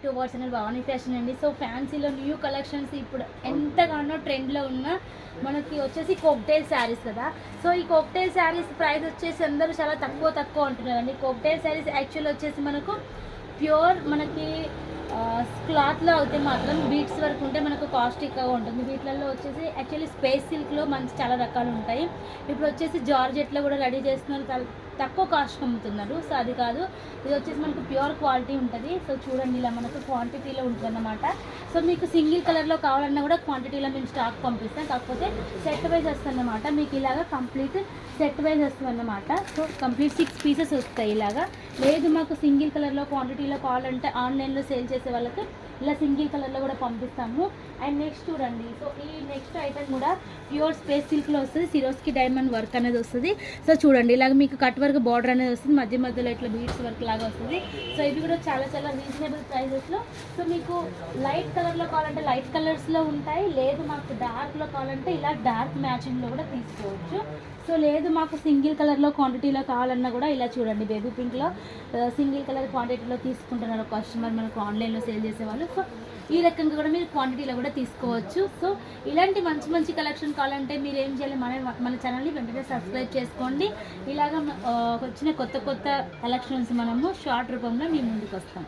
To our channel Bhavani fashion అండి. So ఫ్యాన్సీలో new collections ఇప్పుడు ఎంతగానో ట్రెండ్లో ఉన్న మనకి వచ్చేసి కోక్టైల్ శారీస్ కదా. సో ఈ కోక్టైల్ శారీస్ ప్రైస్ వచ్చేసి అందరూ చాలా తక్కువ అంటున్నారండి. కోక్టైల్ శారీస్ యాక్చువల్ వచ్చేసి మనకు ప్యూర్ మనకి క్లాత్లో అయితే మాత్రం బీట్స్ వరకు ఉంటే మనకు కాస్ట్ ఎక్కువగా ఉంటుంది. వీటిలలో వచ్చేసి యాక్చువల్లీ స్పేస్ సిల్క్లో మంచి చాలా రకాలు ఉంటాయి. ఇప్పుడు వచ్చేసి జార్జెట్లో కూడా రెడీ చేస్తున్నారు, తక్కువ కాస్ట్ అమ్ముతున్నారు. సో అది కాదు, ఇది వచ్చేసి మనకు ప్యూర్ క్వాలిటీ ఉంటుంది. సో చూడండి ఇలా మనకు క్వాంటిటీలో ఉంటుంది అన్నమాట. సో మీకు సింగిల్ కలర్లో కావాలన్నా కూడా క్వాంటిటీలో మేము స్టాక్ పంపిస్తాం, కాకపోతే సెట్ వైజ్ వస్తుంది అన్నమాట. మీకు ఇలాగా కంప్లీట్ సెట్ వైజ్ వస్తుంది అన్నమాట. సో కంప్లీట్ 6 పీసెస్ వస్తాయి ఇలాగా. లేదు మాకు సింగిల్ కలర్లో క్వాంటిటీలో కావాలంటే ఆన్లైన్లో సేల్ చేసే వాళ్ళకి ఇలా సింగిల్ కలర్లో కూడా పంపిస్తాము. అండ్ నెక్స్ట్ చూడండి, సో ఈ నెక్స్ట్ ఐటమ్ కూడా ప్యూర్ స్పేస్ సిల్క్లో వస్తుంది. సిరోస్కి డైమండ్ వర్క్ అనేది వస్తుంది. సో చూడండి ఇలాగ మీకు కట్ వర్క్ బార్డర్ అనేది వస్తుంది, మధ్యలో ఇట్లా బీడ్స్ వర్క్ లాగా వస్తుంది. సో ఇవి కూడా చాలా రీజనబుల్ ప్రైజెస్లో. సో మీకు లైట్ కలర్లో కావాలంటే లైట్ కలర్స్లో ఉంటాయి, లేదు మాకు డార్క్లో కావాలంటే ఇలా డార్క్ మ్యాచింగ్లో కూడా తీసుకోవచ్చు. సో లేదు మాకు సింగిల్ కలర్లో క్వాంటిటీలో కావాలన్నా కూడా ఇలా చూడండి బేబీ పింక్లో సింగిల్ కలర్ క్వాంటిటీలో తీసుకుంటున్నారు కస్టమర్ మనకు ఆన్లైన్లో సేల్ చేసేవాళ్ళు. సో ఈ రకంగా కూడా మీరు క్వాంటిటీలో కూడా తీసుకోవచ్చు. సో ఇలాంటి మంచి కలెక్షన్ కావాలంటే మీరు ఏం చేయాలి, మన ఛానల్ని వెంటనే సబ్స్క్రైబ్ చేసుకోండి. ఇలాగ వచ్చిన కొత్త కలెక్షన్స్ మనము షార్ట్ రూపంలో మీ ముందుకు వస్తాం.